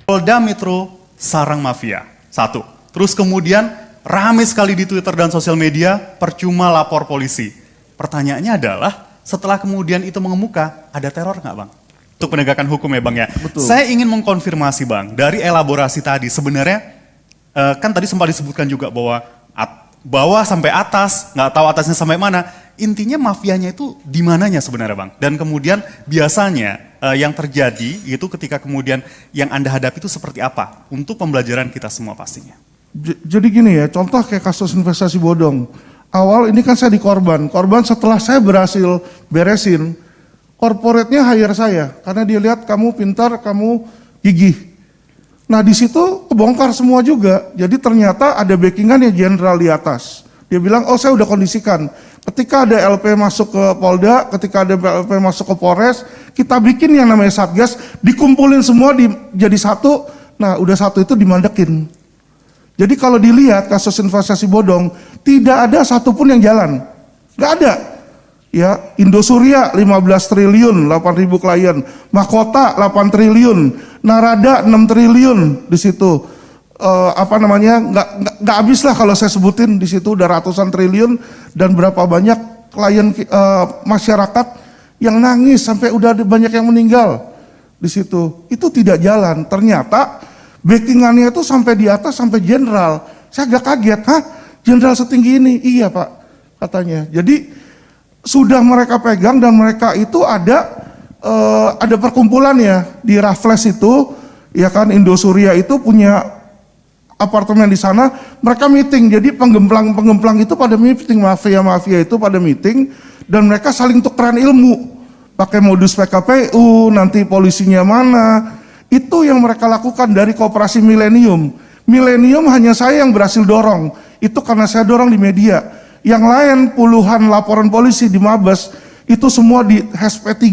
Polda Metro sarang mafia. Satu. Terus kemudian rame sekali di Twitter dan sosial media, percuma lapor polisi. Pertanyaannya adalah, setelah kemudian itu mengemuka, ada teror nggak Bang? Untuk penegakan hukum ya Bang ya. Betul. Saya ingin mengkonfirmasi Bang, dari elaborasi tadi sebenarnya, kan tadi sempat disebutkan juga bahwa bawah sampai atas, nggak tahu atasnya sampai mana. Intinya mafianya itu di mananya sebenarnya Bang? Dan kemudian biasanya yang terjadi itu ketika kemudian yang Anda hadapi itu seperti apa? Untuk pembelajaran kita semua pastinya. Jadi gini ya, contoh kayak kasus investasi bodong. Awal ini kan saya di korban setelah saya berhasil beresin, korporatnya hire saya. Karena dia lihat kamu pintar, kamu gigih. Nah di situ kebongkar semua juga. Jadi ternyata ada backingannya jenderal di atas. Dia bilang, oh saya udah kondisikan. Ketika ada LP masuk ke Polda, ketika ada LP masuk ke Polres, kita bikin yang namanya Satgas, dikumpulin semua jadi satu. Nah udah satu itu dimandekin. Jadi kalau dilihat kasus investasi bodong, tidak ada satupun yang jalan. Nggak ada. Ya, Indosuria 15 triliun, 8.000 klien. Mahkota 8 triliun. Narada 6 triliun di situ. Nggak habis lah kalau saya sebutin di situ udah ratusan triliun dan berapa banyak klien masyarakat yang nangis sampai udah banyak yang meninggal di situ. Itu tidak jalan. Ternyata backingannya itu sampai di atas sampai jenderal. Saya agak kaget, hah? Jenderal setinggi ini? Iya Pak, katanya. Jadi sudah mereka pegang dan mereka itu ada perkumpulan ya di Raffles itu, ya kan Indosuria itu punya apartemen di sana, mereka meeting. Jadi penggemplang itu pada meeting, mafia itu pada meeting dan mereka saling tukeran ilmu. Pakai modus PKPU, nanti polisinya mana. Itu yang mereka lakukan dari Koperasi Milenium. Milenium hanya saya yang berhasil dorong. Itu karena saya dorong di media. Yang lain puluhan laporan polisi di Mabes itu semua di HP3.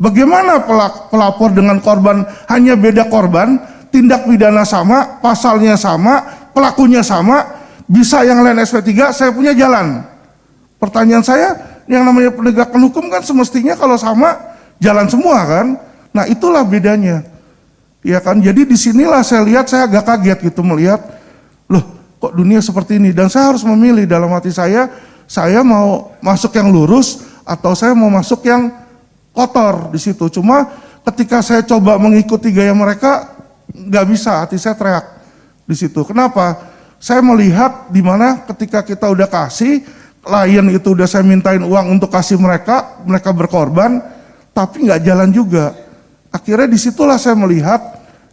Bagaimana pelapor dengan korban hanya beda korban? Tindak pidana sama, pasalnya sama, pelakunya sama, bisa yang lain SP3, saya punya jalan. Pertanyaan saya, yang namanya penegakan hukum kan semestinya kalau sama, jalan semua kan? Nah itulah bedanya. Ya kan, jadi disinilah saya lihat, saya agak kaget gitu melihat, loh kok dunia seperti ini? Dan saya harus memilih dalam hati saya mau masuk yang lurus, atau saya mau masuk yang kotor di situ. Cuma ketika saya coba mengikuti gaya mereka, nggak bisa, hati saya teriak di situ. Kenapa? Saya melihat di mana ketika kita udah kasih, klien itu udah saya mintain uang untuk kasih mereka berkorban, tapi nggak jalan juga. Akhirnya disitulah saya melihat,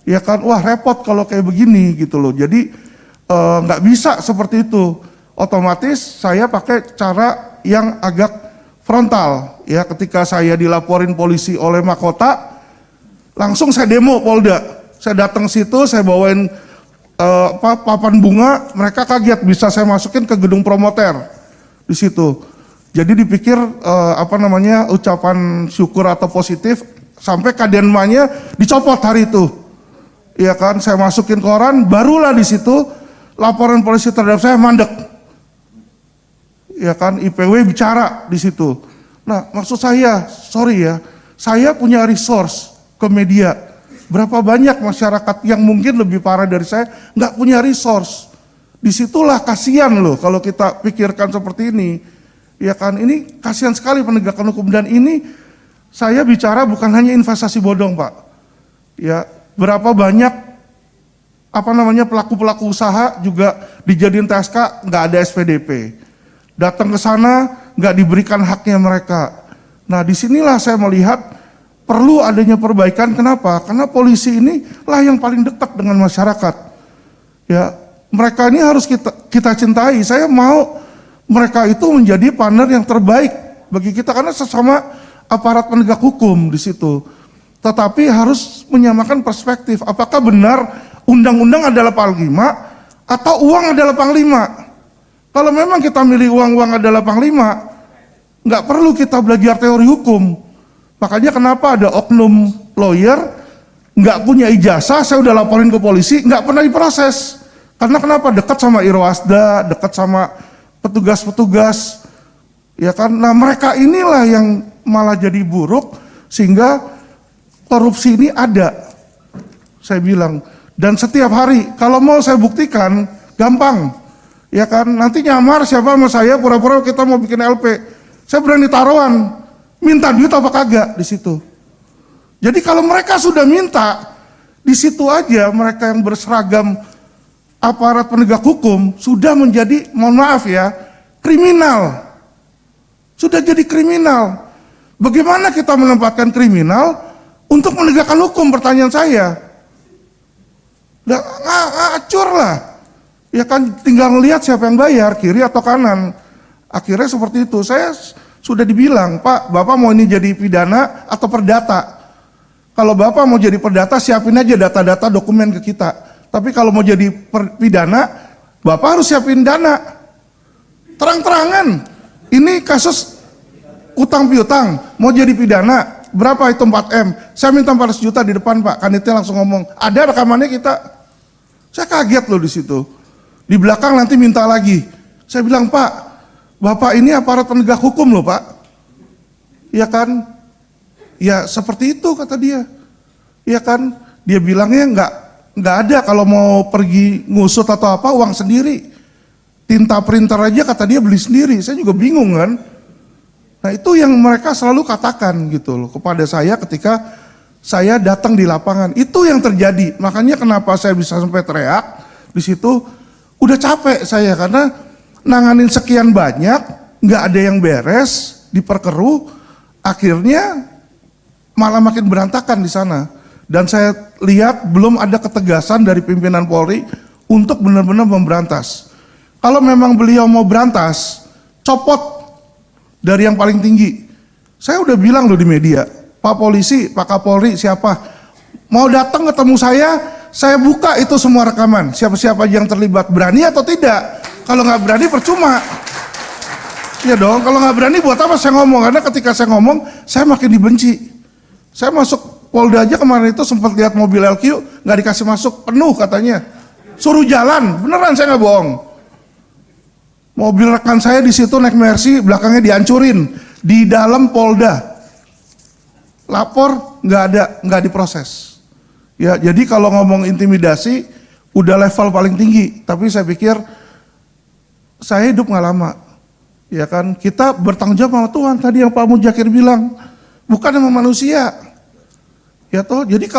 ya kan, wah repot kalau kayak begini gitu loh. Jadi nggak bisa seperti itu. Otomatis saya pakai cara yang agak frontal. Ya, ketika saya dilaporin polisi oleh Mahkota, langsung saya demo Polda. Saya datang situ, saya bawain papan bunga, mereka kaget bisa saya masukin ke gedung promoter di situ. Jadi dipikir ucapan syukur atau positif, sampai kadenmanya dicopot hari itu. Ya kan, saya masukin koran, barulah di situ laporan polisi terhadap saya mandek. Ya kan, IPW bicara di situ. Nah, maksud saya, sorry ya, saya punya resource ke media. Berapa banyak masyarakat yang mungkin lebih parah dari saya nggak punya resource. Disitulah kasihan loh kalau kita pikirkan seperti ini. Ya kan, ini kasihan sekali penegakan hukum. Dan ini saya bicara bukan hanya investasi bodong Pak. Ya, berapa banyak pelaku-pelaku usaha juga dijadiin TSK nggak ada SPDP. Datang ke sana nggak diberikan haknya mereka. Nah disinilah saya melihat perlu adanya perbaikan. Kenapa? Karena polisi ini lah yang paling dekat dengan masyarakat. Ya, mereka ini harus kita cintai. Saya mau mereka itu menjadi partner yang terbaik bagi kita karena sesama aparat penegak hukum di situ. Tetapi harus menyamakan perspektif. Apakah benar undang-undang adalah panglima atau uang adalah panglima? Kalau memang kita milih uang adalah panglima, nggak perlu kita belajar teori hukum. Makanya kenapa ada oknum lawyer nggak punya ijazah, saya udah laporin ke polisi, nggak pernah diproses. Karena kenapa? Dekat sama Irwasda, dekat sama petugas-petugas, ya kan? Nah mereka inilah yang malah jadi buruk sehingga korupsi ini ada. Saya bilang, dan setiap hari kalau mau saya buktikan gampang, ya kan? Nanti nyamar siapa sama saya, pura-pura kita mau bikin LP. Saya berani taruhan, minta duit apa kagak di situ. Jadi kalau mereka sudah minta, di situ aja mereka yang berseragam aparat penegak hukum sudah menjadi, mohon maaf ya, kriminal. Sudah jadi kriminal. Bagaimana kita menempatkan kriminal untuk menegakkan hukum, pertanyaan saya. Udah acur lah. Ya kan tinggal ngelihat siapa yang bayar, kiri atau kanan. Akhirnya seperti itu. Saya sudah dibilang, Pak, Bapak mau ini jadi pidana atau perdata? Kalau Bapak mau jadi perdata, siapin aja data-data dokumen ke kita. Tapi kalau mau jadi pidana, Bapak harus siapin dana. Terang-terangan. Ini kasus utang piutang, mau jadi pidana, berapa itu 4M? Saya minta 400 juta di depan Pak, kanitnya langsung ngomong, ada rekamannya kita. Saya kaget loh di situ. Di belakang nanti minta lagi. Saya bilang, Pak, Bapak ini aparat penegak hukum loh Pak. Iya kan? Ya seperti itu kata dia. Iya kan? Dia bilangnya nggak ada kalau mau pergi ngusut atau apa, uang sendiri. Tinta printer aja kata dia beli sendiri. Saya juga bingung kan. Nah itu yang mereka selalu katakan gitu loh kepada saya ketika saya datang di lapangan. Itu yang terjadi. Makanya kenapa saya bisa sampai teriak di situ. Udah capek saya karena nanganin sekian banyak, nggak ada yang beres, diperkeruh, akhirnya malah makin berantakan di sana. Dan saya lihat belum ada ketegasan dari pimpinan Polri untuk benar-benar memberantas. Kalau memang beliau mau berantas, copot dari yang paling tinggi. Saya udah bilang loh di media, Pak Polisi, Pak Kapolri, siapa mau datang ketemu saya buka itu semua rekaman, siapa-siapa aja yang terlibat, berani atau tidak. Kalau nggak berani percuma. Ya dong, kalau nggak berani buat apa saya ngomong? Karena ketika saya ngomong, saya makin dibenci. Saya masuk Polda aja kemarin itu sempat lihat mobil LQ, nggak dikasih masuk, penuh katanya. Suruh jalan, beneran saya nggak bohong. Mobil rekan saya di situ naik Mercy, belakangnya dihancurin di dalam Polda. Lapor nggak diproses. Ya, jadi kalau ngomong intimidasi udah level paling tinggi. Tapi saya pikir saya hidup nggak lama. Ya kan, kita bertanggung jawab sama Tuhan. Tadi yang Pak Mudjakir bilang, bukan sama manusia. Ya toh, jadi kalau